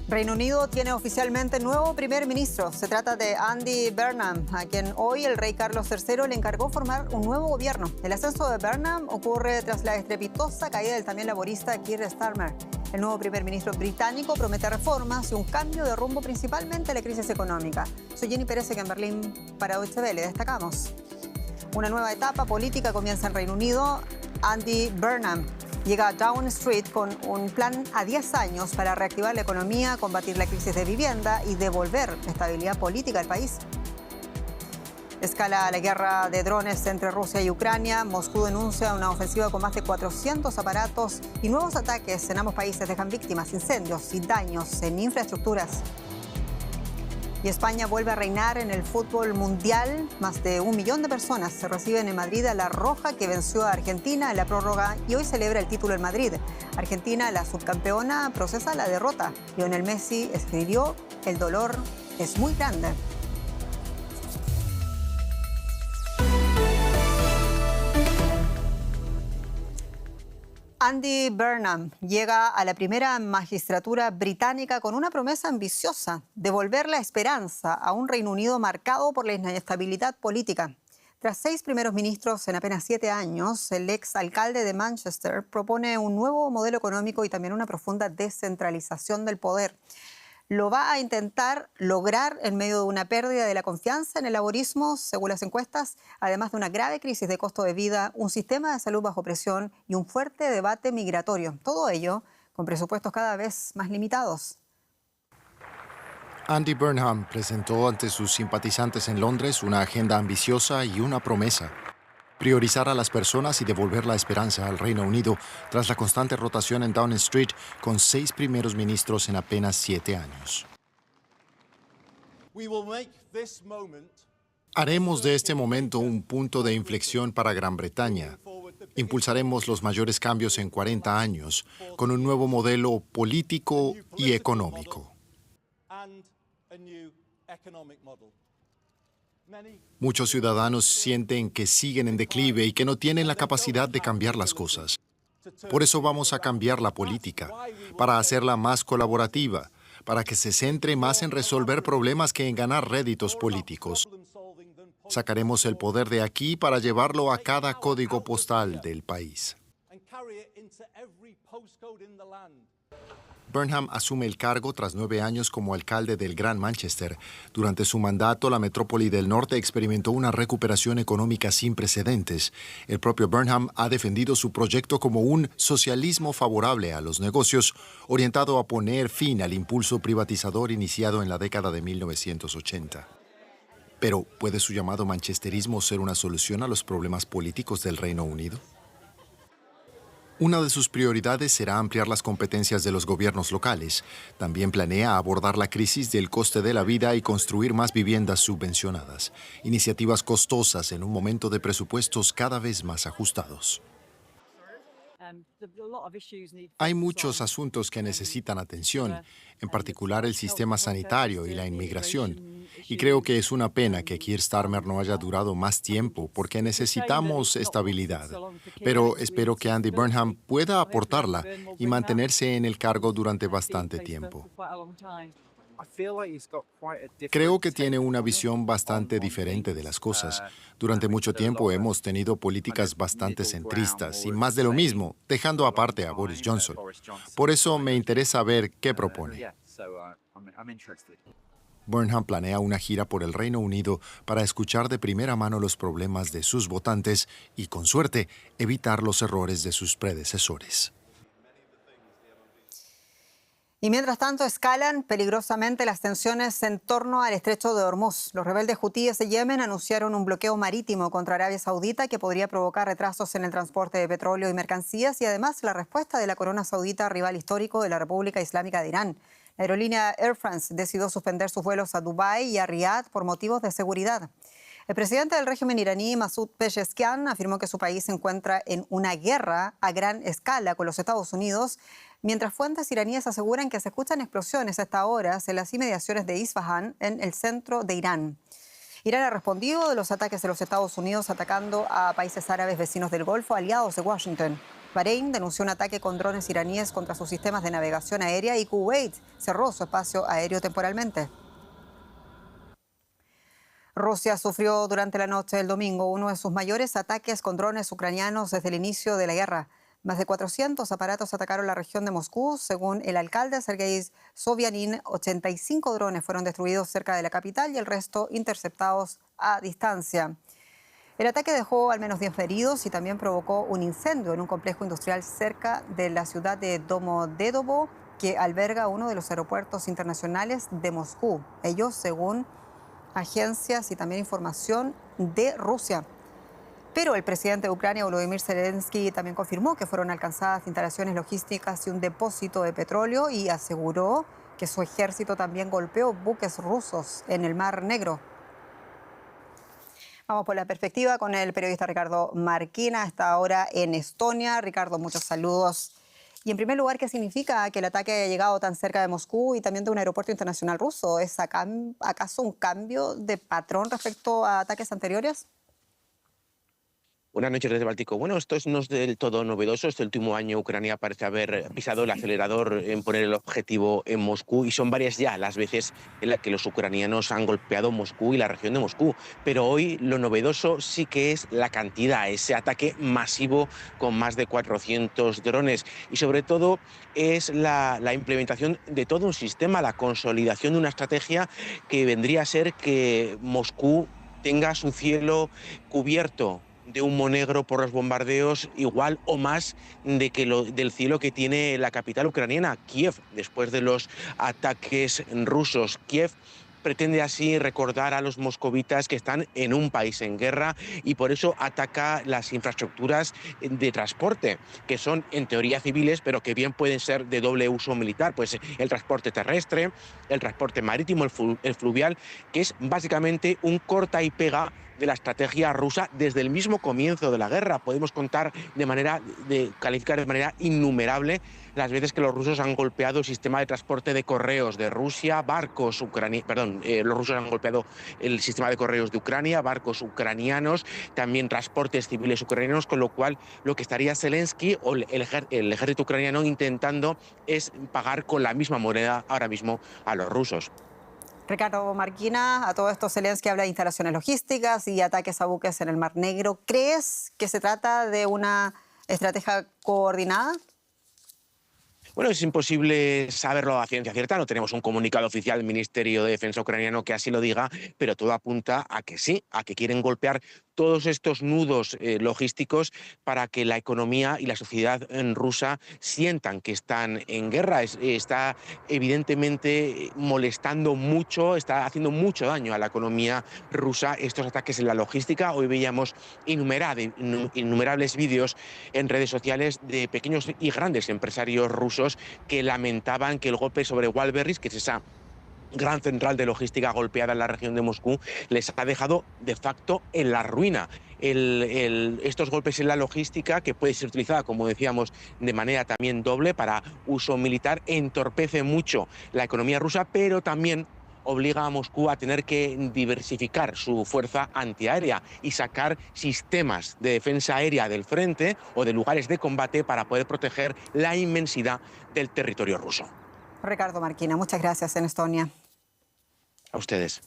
Reino Unido tiene oficialmente nuevo primer ministro. Se trata de Andy Burnham, a quien hoy el rey Carlos III le encargó formar un nuevo gobierno. El ascenso de Burnham ocurre tras la estrepitosa caída del también laborista Keir Starmer. El nuevo primer ministro británico promete reformas y un cambio de rumbo principalmente a la crisis económica. Soy Jenny Pérez, en Berlín para Deutsche Welle. Destacamos. Una nueva etapa política comienza en Reino Unido. Andy Burnham llega a Downing Street con un plan a 10 años para reactivar la economía, combatir la crisis de vivienda y devolver la estabilidad política al país. Escala la guerra de drones entre Rusia y Ucrania. Moscú denuncia una ofensiva con más de 400 aparatos y nuevos ataques en ambos países dejan víctimas, incendios y daños en infraestructuras. Y España vuelve a reinar en el fútbol mundial. Más de 1 millón de personas se reciben en Madrid a la Roja, que venció a Argentina en la prórroga y hoy celebra el título en Madrid. Argentina, la subcampeona, procesa la derrota. Lionel Messi escribió: "El dolor es muy grande". Andy Burnham llega a la primera magistratura británica con una promesa ambiciosa: devolver la esperanza a un Reino Unido marcado por la inestabilidad política. Tras 6 primeros ministros en apenas 7 años, el exalcalde de Manchester propone un nuevo modelo económico y también una profunda descentralización del poder. Lo va a intentar lograr en medio de una pérdida de la confianza en el laborismo, según las encuestas, además de una grave crisis de costo de vida, un sistema de salud bajo presión y un fuerte debate migratorio. Todo ello con presupuestos cada vez más limitados. Andy Burnham presentó ante sus simpatizantes en Londres una agenda ambiciosa y una promesa: priorizar a las personas y devolver la esperanza al Reino Unido tras la constante rotación en Downing Street con 6 primeros ministros en apenas 7 años. Haremos de este momento un punto de inflexión para Gran Bretaña. Impulsaremos los mayores cambios en 40 años con un nuevo modelo político y económico. Muchos ciudadanos sienten que siguen en declive y que no tienen la capacidad de cambiar las cosas. Por eso vamos a cambiar la política, para hacerla más colaborativa, para que se centre más en resolver problemas que en ganar réditos políticos. Sacaremos el poder de aquí para llevarlo a cada código postal del país. Burnham asume el cargo tras 9 años como alcalde del Gran Manchester. Durante su mandato, la metrópoli del norte experimentó una recuperación económica sin precedentes. El propio Burnham ha defendido su proyecto como un socialismo favorable a los negocios, orientado a poner fin al impulso privatizador iniciado en la década de 1980. Pero, ¿puede su llamado manchesterismo ser una solución a los problemas políticos del Reino Unido? Una de sus prioridades será ampliar las competencias de los gobiernos locales. También planea abordar la crisis del coste de la vida y construir más viviendas subvencionadas. Iniciativas costosas en un momento de presupuestos cada vez más ajustados. Hay muchos asuntos que necesitan atención, en particular el sistema sanitario y la inmigración. Y creo que es una pena que Keir Starmer no haya durado más tiempo, porque necesitamos estabilidad. Pero espero que Andy Burnham pueda aportarla y mantenerse en el cargo durante bastante tiempo. Creo que tiene una visión bastante diferente de las cosas. Durante mucho tiempo hemos tenido políticas bastante centristas y más de lo mismo, dejando aparte a Boris Johnson. Por eso me interesa ver qué propone. Burnham planea una gira por el Reino Unido para escuchar de primera mano los problemas de sus votantes y, con suerte, evitar los errores de sus predecesores. Y mientras tanto escalan peligrosamente las tensiones en torno al estrecho de Hormuz. Los rebeldes hutíes de Yemen anunciaron un bloqueo marítimo contra Arabia Saudita que podría provocar retrasos en el transporte de petróleo y mercancías y además la respuesta de la corona saudita, rival histórico de la República Islámica de Irán. La aerolínea Air France decidió suspender sus vuelos a Dubái y a Riad por motivos de seguridad. El presidente del régimen iraní, Masoud Pezeshkian, afirmó que su país se encuentra en una guerra a gran escala con los Estados Unidos, mientras fuentes iraníes aseguran que se escuchan explosiones a estas horas en las inmediaciones de Isfahan, en el centro de Irán. Irán ha respondido de los ataques de los Estados Unidos atacando a países árabes vecinos del Golfo, aliados de Washington. Bahrein denunció un ataque con drones iraníes contra sus sistemas de navegación aérea y Kuwait cerró su espacio aéreo temporalmente. Rusia sufrió durante la noche del domingo uno de sus mayores ataques con drones ucranianos desde el inicio de la guerra. Más de 400 aparatos atacaron la región de Moscú. Según el alcalde Sergei Sobyanin, 85 drones fueron destruidos cerca de la capital y el resto interceptados a distancia. El ataque dejó al menos 10 heridos y también provocó un incendio en un complejo industrial cerca de la ciudad de Domodedovo, que alberga uno de los aeropuertos internacionales de Moscú. Ellos, según agencias y también información de Rusia. Pero el presidente de Ucrania, Volodymyr Zelensky, también confirmó que fueron alcanzadas instalaciones logísticas y un depósito de petróleo y aseguró que su ejército también golpeó buques rusos en el Mar Negro. Vamos por la perspectiva con el periodista Ricardo Marquina, hasta ahora en Estonia. Ricardo, muchos saludos. Y en primer lugar, ¿qué significa que el ataque haya llegado tan cerca de Moscú y también de un aeropuerto internacional ruso? ¿Es acaso un cambio de patrón respecto a ataques anteriores? Buenas noches desde Báltico. Bueno, esto no es del todo novedoso. Este último año Ucrania parece haber pisado el acelerador en poner el objetivo en Moscú y son varias ya las veces en las que los ucranianos han golpeado Moscú y la región de Moscú. Pero hoy lo novedoso sí que es la cantidad, ese ataque masivo con más de 400 drones y sobre todo es la implementación de todo un sistema, la consolidación de una estrategia que vendría a ser que Moscú tenga su cielo cubierto de humo negro por los bombardeos igual o más del cielo que tiene la capital ucraniana, Kiev, después de los ataques rusos. Kiev pretende así recordar a los moscovitas que están en un país en guerra y por eso ataca las infraestructuras de transporte, que son en teoría civiles, pero que bien pueden ser de doble uso militar, pues el transporte terrestre, el transporte marítimo, el fluvial, que es básicamente un corta y pega de la estrategia rusa desde el mismo comienzo de la guerra. Podemos calificar de manera innumerable las veces que los rusos han golpeado el sistema de transporte de correos de Rusia, los rusos han golpeado el sistema de correos de Ucrania, barcos ucranianos, también transportes civiles ucranianos, con lo cual lo que estaría Zelensky o el ejército ucraniano intentando es pagar con la misma moneda ahora mismo a los rusos. Ricardo Marquina, a todo esto Zelensky habla de instalaciones logísticas y ataques a buques en el Mar Negro. ¿Crees que se trata de una estrategia coordinada? Bueno, es imposible saberlo a ciencia cierta, no tenemos un comunicado oficial del Ministerio de Defensa ucraniano que así lo diga, pero todo apunta a que sí, a que quieren golpear todos estos nudos logísticos para que la economía y la sociedad rusa sientan que están en guerra. Está evidentemente molestando mucho, está haciendo mucho daño a la economía rusa estos ataques en la logística. Hoy veíamos innumerables vídeos en redes sociales de pequeños y grandes empresarios rusos que lamentaban que el golpe sobre Walberis, que es esa gran central de logística golpeada en la región de Moscú, les ha dejado de facto en la ruina. Estos golpes en la logística, que puede ser utilizada, como decíamos, de manera también doble para uso militar, entorpece mucho la economía rusa, pero también obliga a Moscú a tener que diversificar su fuerza antiaérea y sacar sistemas de defensa aérea del frente o de lugares de combate para poder proteger la inmensidad del territorio ruso. Ricardo Marquina, muchas gracias en Estonia. A ustedes.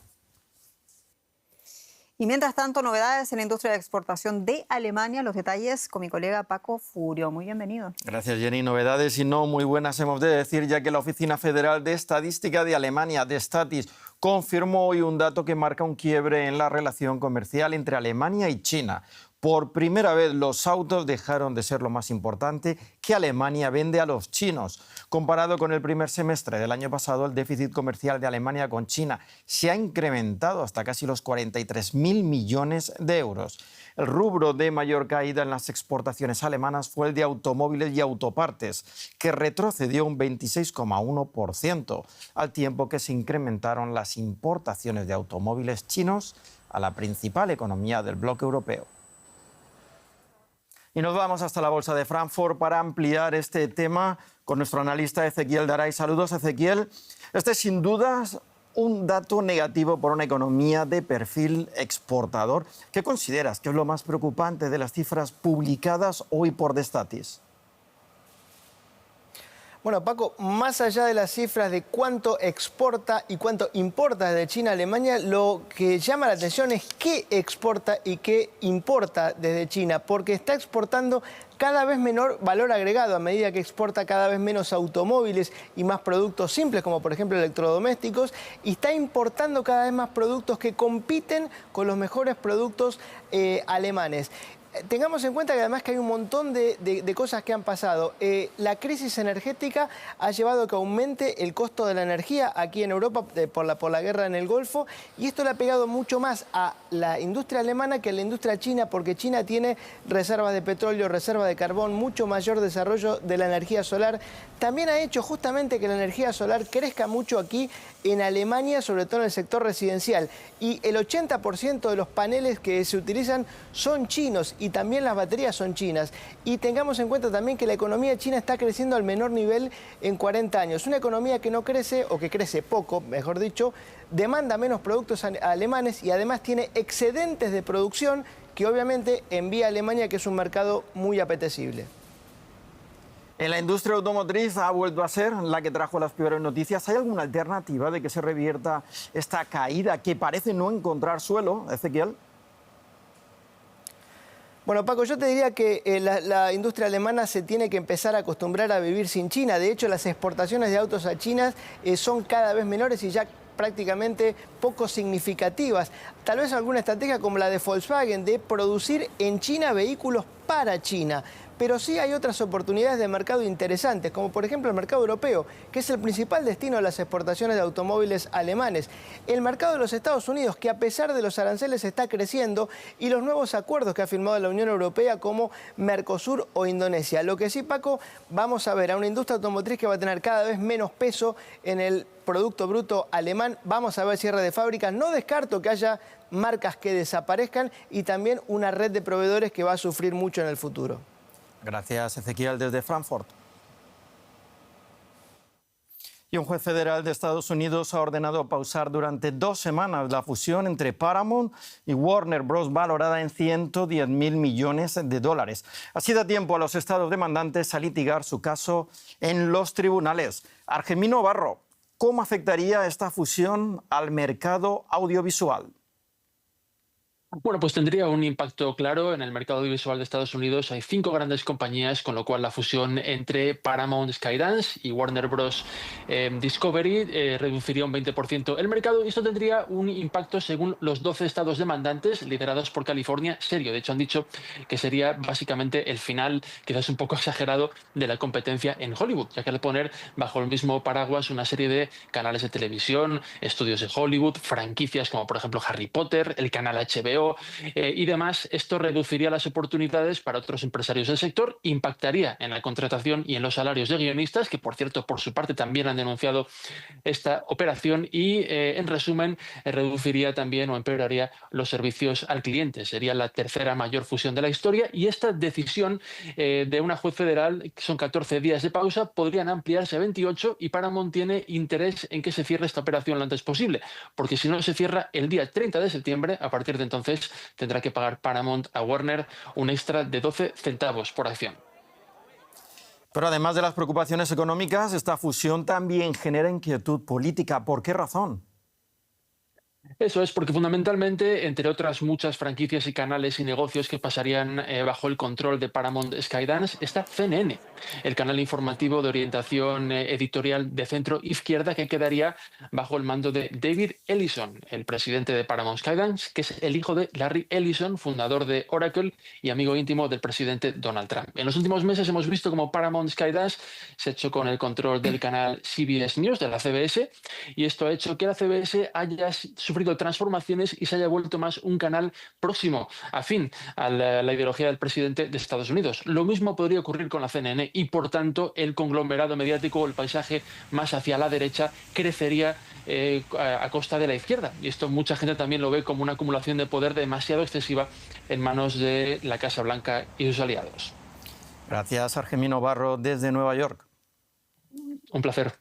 Y mientras tanto, novedades en la industria de exportación de Alemania. Los detalles con mi colega Paco Furio. Muy bienvenido. Gracias, Jenny. Novedades y no muy buenas hemos de decir, ya que la Oficina Federal de Estadística de Alemania, de Statis, confirmó hoy un dato que marca un quiebre en la relación comercial entre Alemania y China. Por primera vez los autos dejaron de ser lo más importante que Alemania vende a los chinos. Comparado con el primer semestre del año pasado, el déficit comercial de Alemania con China se ha incrementado hasta casi los 43.000 millones de euros. El rubro de mayor caída en las exportaciones alemanas fue el de automóviles y autopartes, que retrocedió un 26,1%, al tiempo que se incrementaron las importaciones de automóviles chinos a la principal economía del bloque europeo. Y nos vamos hasta la Bolsa de Frankfurt para ampliar este tema con nuestro analista Ezequiel Daray. Saludos, Ezequiel. Este es sin dudas un dato negativo por una economía de perfil exportador. ¿Qué consideras que es lo más preocupante de las cifras publicadas hoy por The Statis? Bueno, Paco, más allá de las cifras de cuánto exporta y cuánto importa desde China a Alemania, lo que llama la atención es qué exporta y qué importa desde China, porque está exportando cada vez menor valor agregado a medida que exporta cada vez menos automóviles y más productos simples, como por ejemplo electrodomésticos, y está importando cada vez más productos que compiten con los mejores productos alemanes. Tengamos en cuenta que además que hay un montón de cosas que han pasado. La crisis energética ha llevado a que aumente el costo de la energía aquí en Europa por la guerra en el Golfo, y esto le ha pegado mucho más a la industria alemana que a la industria china, porque China tiene reservas de petróleo, reservas de carbón, mucho mayor desarrollo de la energía solar. También ha hecho justamente que la energía solar crezca mucho aquí en Alemania, sobre todo en el sector residencial. Y el 80% de los paneles que se utilizan son chinos y también las baterías son chinas. Y tengamos en cuenta también que la economía china está creciendo al menor nivel en 40 años. Una economía que no crece, o que crece poco, mejor dicho, demanda menos productos alemanes y además tiene excedentes de producción que obviamente envía a Alemania, que es un mercado muy apetecible. En la industria automotriz ha vuelto a ser la que trajo las peores noticias. ¿Hay alguna alternativa de que se revierta esta caída que parece no encontrar suelo, Ezequiel? Bueno, Paco, yo te diría que la industria alemana se tiene que empezar a acostumbrar a vivir sin China. De hecho, las exportaciones de autos a China son cada vez menores y ya prácticamente poco significativas. Tal vez alguna estrategia como la de Volkswagen de producir en China vehículos para China. Pero sí hay otras oportunidades de mercado interesantes, como por ejemplo el mercado europeo, que es el principal destino de las exportaciones de automóviles alemanes. El mercado de los Estados Unidos, que a pesar de los aranceles está creciendo, y los nuevos acuerdos que ha firmado la Unión Europea como Mercosur o Indonesia. Lo que sí, Paco, vamos a ver a una industria automotriz que va a tener cada vez menos peso en el Producto Bruto alemán. Vamos a ver cierre de fábricas. No descarto que haya marcas que desaparezcan y también una red de proveedores que va a sufrir mucho en el futuro. Gracias, Ezequiel, desde Frankfurt. Y un juez federal de Estados Unidos ha ordenado pausar durante 2 semanas la fusión entre Paramount y Warner Bros., valorada en 110.000 millones de dólares. Así da tiempo a los estados demandantes a litigar su caso en los tribunales. Argemino Barro, ¿cómo afectaría esta fusión al mercado audiovisual? Bueno, pues tendría un impacto claro en el mercado audiovisual de Estados Unidos. Hay 5 grandes compañías, con lo cual la fusión entre Paramount Skydance y Warner Bros. Discovery reduciría un 20% el mercado, y esto tendría un impacto, según los 12 estados demandantes liderados por California, serio. De hecho, han dicho que sería básicamente el final, quizás un poco exagerado, de la competencia en Hollywood, ya que al poner bajo el mismo paraguas una serie de canales de televisión, estudios de Hollywood, franquicias como por ejemplo Harry Potter, el canal HBO, y demás, esto reduciría las oportunidades para otros empresarios del sector, impactaría en la contratación y en los salarios de guionistas, que por cierto, por su parte, también han denunciado esta operación, y en resumen, reduciría también o empeoraría los servicios al cliente. Sería la tercera mayor fusión de la historia, y esta decisión de una juez federal, que son 14 días de pausa, podrían ampliarse a 28, y Paramount tiene interés en que se cierre esta operación lo antes posible, porque si no se cierra el día 30 de septiembre, a partir de entonces tendrá que pagar Paramount a Warner un extra de 12 centavos por acción. Pero además de las preocupaciones económicas, esta fusión también genera inquietud política. ¿Por qué razón? Eso es porque fundamentalmente, entre otras muchas franquicias y canales y negocios que pasarían bajo el control de Paramount Skydance, está CNN, el canal informativo de orientación editorial de centro izquierda, que quedaría bajo el mando de David Ellison, el presidente de Paramount Skydance, que es el hijo de Larry Ellison, fundador de Oracle y amigo íntimo del presidente Donald Trump. En los últimos meses hemos visto cómo Paramount Skydance se ha hecho con el control del canal CBS News, de la CBS, y esto ha hecho que la CBS haya sufrido transformaciones y se haya vuelto más un canal próximo, afín a la ideología del presidente de Estados Unidos. Lo mismo podría ocurrir con la CNN, y por tanto el conglomerado mediático, o el paisaje más hacia la derecha, crecería a costa de la izquierda. Y esto mucha gente también lo ve como una acumulación de poder demasiado excesiva en manos de la Casa Blanca y sus aliados. Gracias, Argemino Barro, desde Nueva York. Un placer.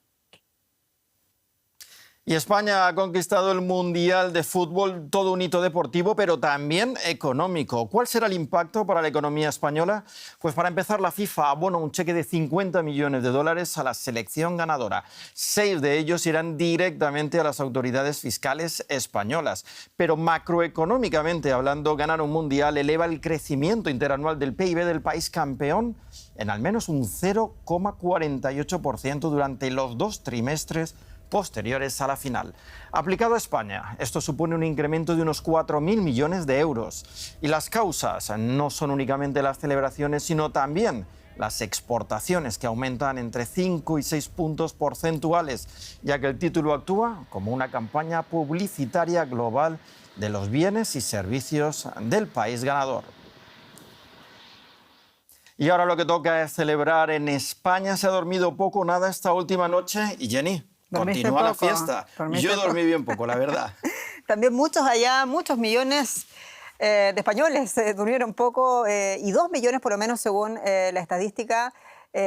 Y España ha conquistado el Mundial de Fútbol, todo un hito deportivo, pero también económico. ¿Cuál será el impacto para la economía española? Pues para empezar, la FIFA abona un cheque de 50 millones de dólares a la selección ganadora. 6 de ellos irán directamente a las autoridades fiscales españolas. Pero macroeconómicamente hablando, ganar un Mundial eleva el crecimiento interanual del PIB del país campeón en al menos un 0,48% durante los 2 trimestres posteriores a la final. Aplicado a España, esto supone un incremento de unos 4.000 millones de euros. Y las causas no son únicamente las celebraciones, sino también las exportaciones, que aumentan entre 5 y 6 puntos porcentuales, ya que el título actúa como una campaña publicitaria global de los bienes y servicios del país ganador. Y ahora lo que toca es celebrar en España. Se ha dormido poco o nada esta última noche y Jenny, continúa la fiesta. Yo dormí bien poco, la verdad. También muchos allá, muchos millones de españoles durmieron poco y 2 millones por lo menos según la estadística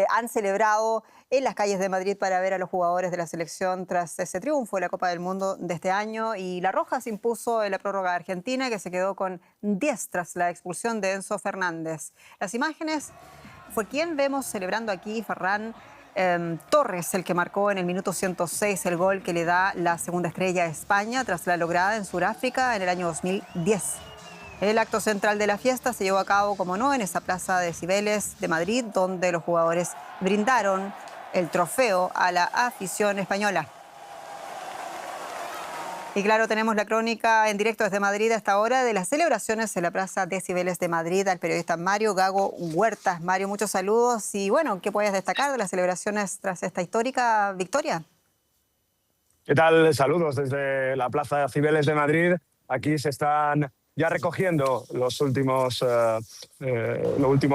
han celebrado en las calles de Madrid para ver a los jugadores de la selección tras ese triunfo en la Copa del Mundo de este año. Y La Roja se impuso en la prórroga argentina, que se quedó con 10 tras la expulsión de Enzo Fernández. Las imágenes fue quien vemos celebrando aquí, Ferran Torres, el que marcó en el minuto 106 el gol que le da la segunda estrella a España tras la lograda en Sudáfrica en el año 2010. El acto central de la fiesta se llevó a cabo, como no, en esa plaza de Cibeles de Madrid, donde los jugadores brindaron el trofeo a la afición española. Y claro, tenemos la crónica en directo desde Madrid hasta ahora de las celebraciones en la plaza de Cibeles de Madrid al periodista Mario Gago Huertas. Mario, muchos saludos y bueno, ¿qué puedes destacar de las celebraciones tras esta histórica victoria? ¿Qué tal? Saludos desde la plaza de Cibeles de Madrid. Aquí se están ya recogiendo lo último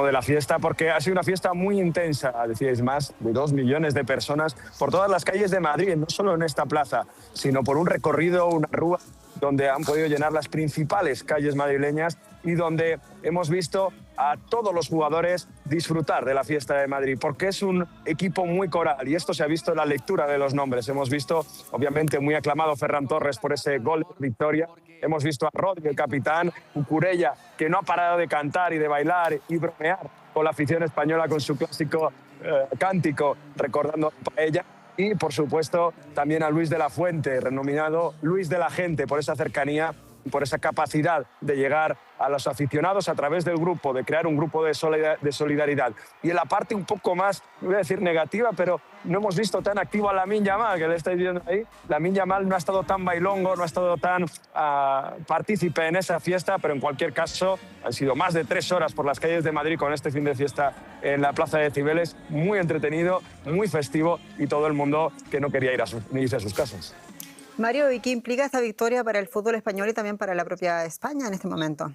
de la fiesta, porque ha sido una fiesta muy intensa, decíais, más de 2 millones de personas por todas las calles de Madrid, no solo en esta plaza, sino por un recorrido, una rúa, donde han podido llenar las principales calles madrileñas y donde hemos visto a todos los jugadores disfrutar de la fiesta de Madrid, porque es un equipo muy coral y esto se ha visto en la lectura de los nombres. Hemos visto, obviamente, muy aclamado Ferran Torres por ese gol de victoria. Hemos visto a Rodri, el capitán, Cucurella, que no ha parado de cantar y de bailar y bromear con la afición española con su clásico cántico, recordando a Paella. Y, por supuesto, también a Luis de la Fuente, renominado Luis de la Gente, por esa cercanía, por esa capacidad de llegar a los aficionados a través del grupo, de crear un grupo de solidaridad. Y en la parte un poco más, no voy a decir negativa, pero no hemos visto tan activo a Lamine Yamal, que le estáis viendo ahí. Lamine Yamal no ha estado tan bailongo, no ha estado tan partícipe en esa fiesta, pero en cualquier caso han sido más de 3 horas por las calles de Madrid con este fin de fiesta en la plaza de Cibeles, muy entretenido, muy festivo y todo el mundo que no quería irse a sus casas. Mario, ¿y qué implica esta victoria para el fútbol español y también para la propia España en este momento?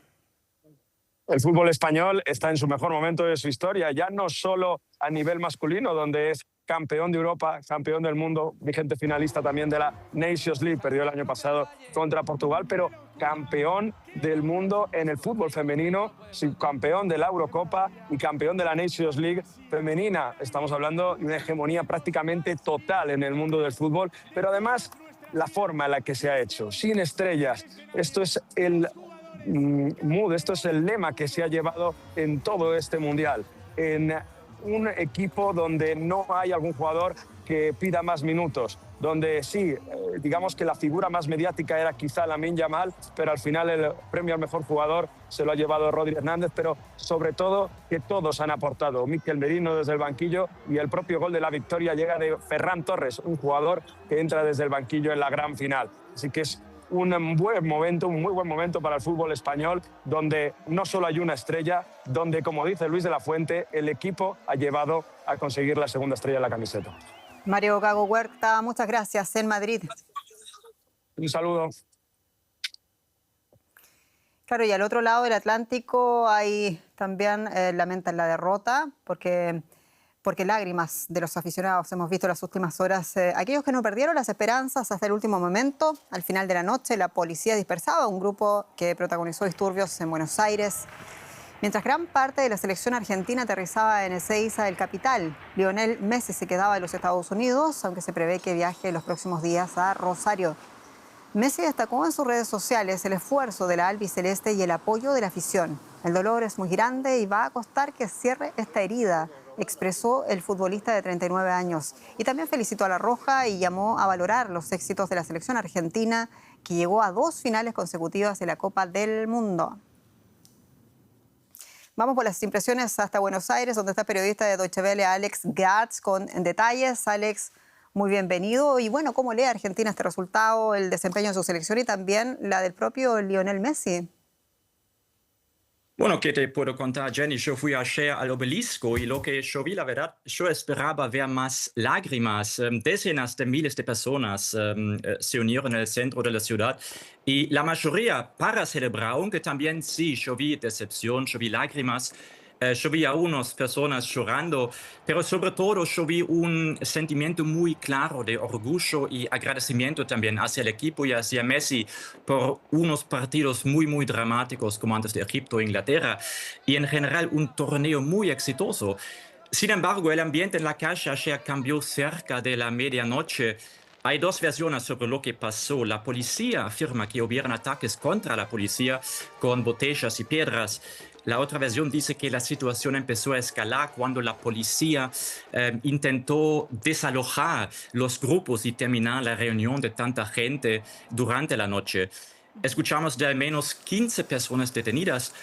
El fútbol español está en su mejor momento de su historia, ya no solo a nivel masculino, donde es campeón de Europa, campeón del mundo, vigente finalista también de la Nations League, perdió el año pasado contra Portugal, pero campeón del mundo en el fútbol femenino, subcampeón de la Eurocopa y campeón de la Nations League femenina. Estamos hablando de una hegemonía prácticamente total en el mundo del fútbol, pero además la forma en la que se ha hecho, sin estrellas. Esto es el mood, esto es el lema que se ha llevado en todo este mundial. En un equipo donde no hay algún jugador que pida más minutos, donde sí, digamos que la figura más mediática era quizá Lamine Yamal, pero al final el premio al mejor jugador se lo ha llevado Rodri Hernández, pero sobre todo que todos han aportado. Mikel Merino desde el banquillo y el propio gol de la victoria llega de Ferran Torres, un jugador que entra desde el banquillo en la gran final. Así que es un buen momento, un muy buen momento para el fútbol español, donde no solo hay una estrella, donde, como dice Luis de la Fuente, el equipo ha llevado a conseguir la segunda estrella en la camiseta. Mario Gago Huerta, muchas gracias en Madrid. Un saludo. Claro, y al otro lado del Atlántico hay también lamentan la derrota porque lágrimas de los aficionados hemos visto en las últimas horas. Aquellos que no perdieron las esperanzas hasta el último momento. Al final de la noche la policía dispersaba a un grupo que protagonizó disturbios en Buenos Aires. Mientras gran parte de la selección argentina aterrizaba en Ezeiza, del capital, Lionel Messi se quedaba en los Estados Unidos, aunque se prevé que viaje los próximos días a Rosario. Messi destacó en sus redes sociales el esfuerzo de la albiceleste y el apoyo de la afición. El dolor es muy grande y va a costar que cierre esta herida, expresó el futbolista de 39 años. Y también felicitó a La Roja y llamó a valorar los éxitos de la selección argentina, que llegó a 2 finales consecutivas de la Copa del Mundo. Vamos por las impresiones hasta Buenos Aires, donde está el periodista de Deutsche Welle, Alex Gratz, con detalles. Alex, muy bienvenido. Y bueno, ¿cómo lee Argentina este resultado, el desempeño de su selección y también la del propio Lionel Messi? Bueno, ¿qué te puedo contar, Jenny? Yo fui ayer al obelisco y lo que yo vi, la verdad, yo esperaba ver más lágrimas. Decenas de miles de personas se unieron en el centro de la ciudad y la mayoría para celebrar, aunque también sí, yo vi decepción, yo vi lágrimas. Yo vi a unas personas llorando, pero sobre todo yo vi un sentimiento muy claro de orgullo y agradecimiento también hacia el equipo y hacia Messi por unos partidos muy, muy dramáticos como antes de Egipto e Inglaterra y en general un torneo muy exitoso. Sin embargo, el ambiente en la calle ayer cambió cerca de la medianoche. Hay 2 versiones sobre lo que pasó. La policía afirma que hubieron ataques contra la policía con botellas y piedras. La otra versión dice que la situación empezó a escalar cuando la policía intentó desalojar los grupos y terminar la reunión de tanta gente durante la noche. Escuchamos de al menos 15 personas detenidas,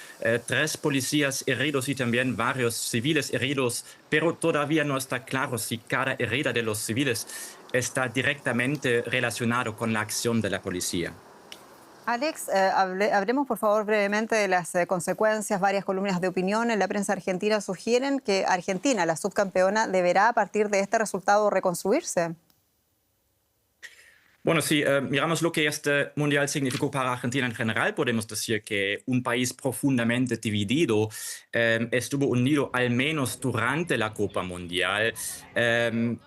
3 policías heridos y también varios civiles heridos, pero todavía no está claro si cada herida de los civiles está directamente relacionado con la acción de la policía. Alex, hablemos por favor brevemente de las consecuencias. Varias columnas de opinión en la prensa argentina sugieren que Argentina, la subcampeona, deberá a partir de este resultado reconstruirse. Bueno, si miramos lo que este mundial significó para Argentina en general, podemos decir que un país profundamente dividido estuvo unido al menos durante la Copa Mundial.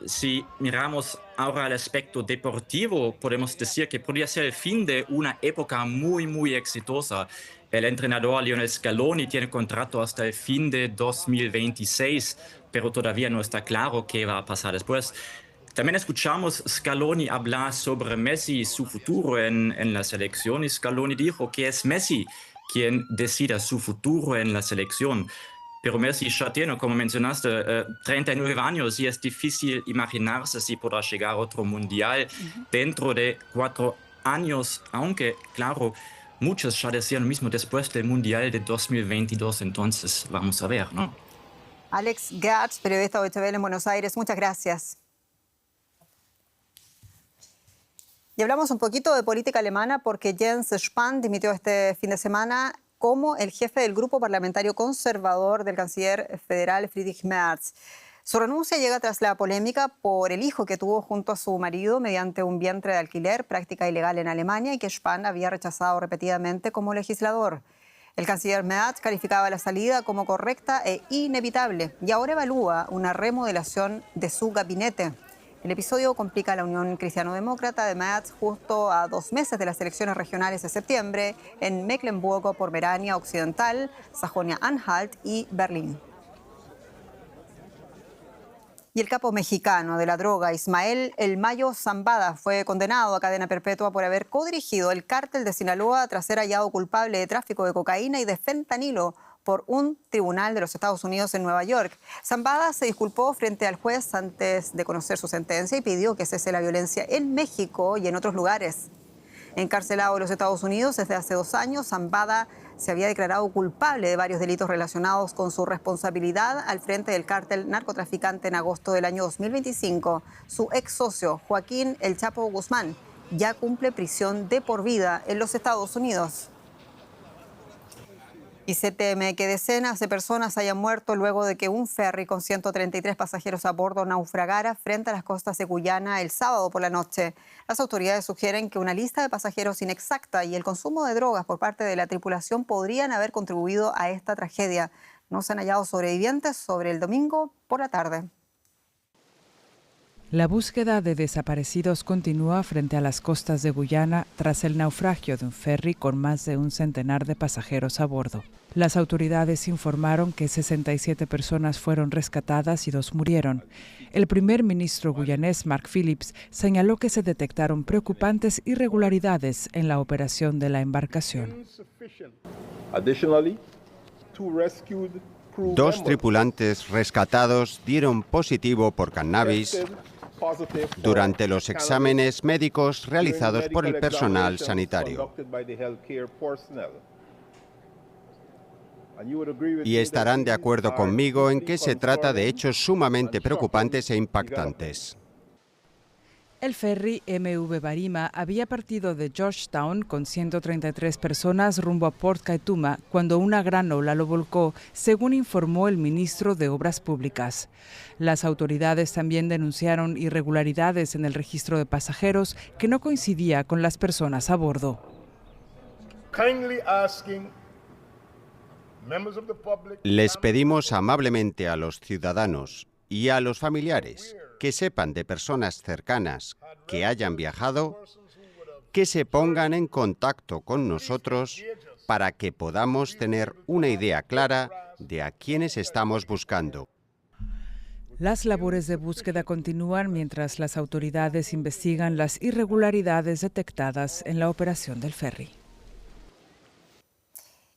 Si miramos ahora el aspecto deportivo, podemos decir que podría ser el fin de una época muy, muy exitosa. El entrenador Lionel Scaloni tiene contrato hasta el fin de 2026, pero todavía no está claro qué va a pasar después. También escuchamos Scaloni hablar sobre Messi y su futuro en la selección y Scaloni dijo que es Messi quien decida su futuro en la selección. Pero Messi ya tiene, como mencionaste, 39 años y es difícil imaginarse si podrá llegar a otro mundial dentro de 4 años, aunque, claro, muchos ya decían lo mismo después del mundial de 2022, entonces vamos a ver, ¿no? Alex Gratz, periodista de Deutsche Welle en Buenos Aires, muchas gracias. Y hablamos un poquito de política alemana porque Jens Spahn dimitió este fin de semana como el jefe del grupo parlamentario conservador del canciller federal Friedrich Merz. Su renuncia llega tras la polémica por el hijo que tuvo junto a su marido mediante un vientre de alquiler, práctica ilegal en Alemania y que Spahn había rechazado repetidamente como legislador. El canciller Merz calificaba la salida como correcta e inevitable y ahora evalúa una remodelación de su gabinete. El episodio complica a la Unión Cristiano-Demócrata de Merz justo a 2 meses de las elecciones regionales de septiembre en Mecklemburgo-Pomerania Occidental, Sajonia-Anhalt y Berlín. Y el capo mexicano de la droga, Ismael El Mayo Zambada, fue condenado a cadena perpetua por haber codirigido el cártel de Sinaloa tras ser hallado culpable de tráfico de cocaína y de fentanilo por un tribunal de los Estados Unidos en Nueva York. Zambada se disculpó frente al juez antes de conocer su sentencia y pidió que cese la violencia en México y en otros lugares. Encarcelado en los Estados Unidos desde hace 2 años, Zambada se había declarado culpable de varios delitos relacionados con su responsabilidad al frente del cártel narcotraficante en agosto del año 2025. Su ex socio, Joaquín El Chapo Guzmán, ya cumple prisión de por vida en los Estados Unidos. Y se teme que decenas de personas hayan muerto luego de que un ferry con 133 pasajeros a bordo naufragara frente a las costas de Guyana el sábado por la noche. Las autoridades sugieren que una lista de pasajeros inexacta y el consumo de drogas por parte de la tripulación podrían haber contribuido a esta tragedia. No se han hallado sobrevivientes sobre el domingo por la tarde. La búsqueda de desaparecidos continúa frente a las costas de Guyana tras el naufragio de un ferry con más de un centenar de pasajeros a bordo. Las autoridades informaron que 67 personas fueron rescatadas y 2 murieron. El primer ministro guyanés, Mark Phillips, señaló que se detectaron preocupantes irregularidades en la operación de la embarcación. 2 tripulantes rescatados dieron positivo por cannabis durante los exámenes médicos realizados por el personal sanitario. Y estarán de acuerdo conmigo en que se trata de hechos sumamente preocupantes e impactantes. El ferry MV Barima había partido de Georgetown con 133 personas rumbo a Port Kaituma cuando una gran ola lo volcó, según informó el ministro de Obras Públicas. Las autoridades también denunciaron irregularidades en el registro de pasajeros que no coincidía con las personas a bordo. Les pedimos amablemente a los ciudadanos y a los familiares que sepan de personas cercanas que hayan viajado, que se pongan en contacto con nosotros para que podamos tener una idea clara de a quiénes estamos buscando. Las labores de búsqueda continúan mientras las autoridades investigan las irregularidades detectadas en la operación del ferry.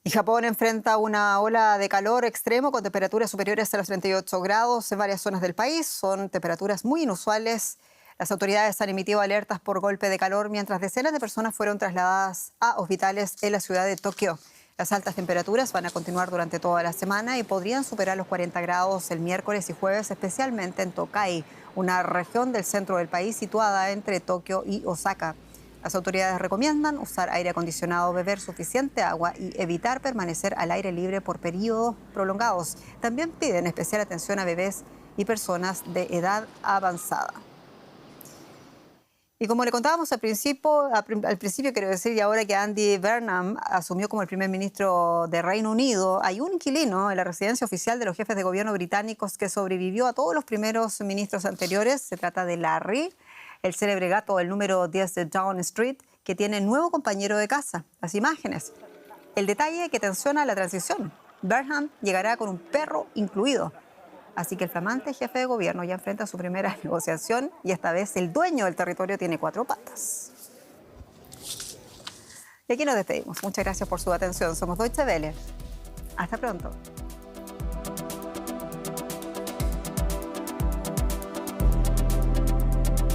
Y Japón enfrenta una ola de calor extremo con temperaturas superiores a los 38 grados en varias zonas del país. Son temperaturas muy inusuales. Las autoridades han emitido alertas por golpe de calor mientras decenas de personas fueron trasladadas a hospitales en la ciudad de Tokio. Las altas temperaturas van a continuar durante toda la semana y podrían superar los 40 grados el miércoles y jueves, especialmente en Tokai, una región del centro del país situada entre Tokio y Osaka. Las autoridades recomiendan usar aire acondicionado, beber suficiente agua y evitar permanecer al aire libre por periodos prolongados. También piden especial atención a bebés y personas de edad avanzada. Y como le contábamos al principio quiero decir, y ahora que Andy Burnham asumió como el primer ministro de Reino Unido, hay un inquilino en la residencia oficial de los jefes de gobierno británicos que sobrevivió a todos los primeros ministros anteriores. Se trata de Larry, el célebre gato del número 10 de Downing Street, que tiene nuevo compañero de casa. Las imágenes. El detalle que tensiona la transición. Burnham llegará con un perro incluido. Así que el flamante jefe de gobierno ya enfrenta su primera negociación y esta vez el dueño del territorio tiene 4 patas. Y aquí nos despedimos. Muchas gracias por su atención. Somos Deutsche Welle. Hasta pronto.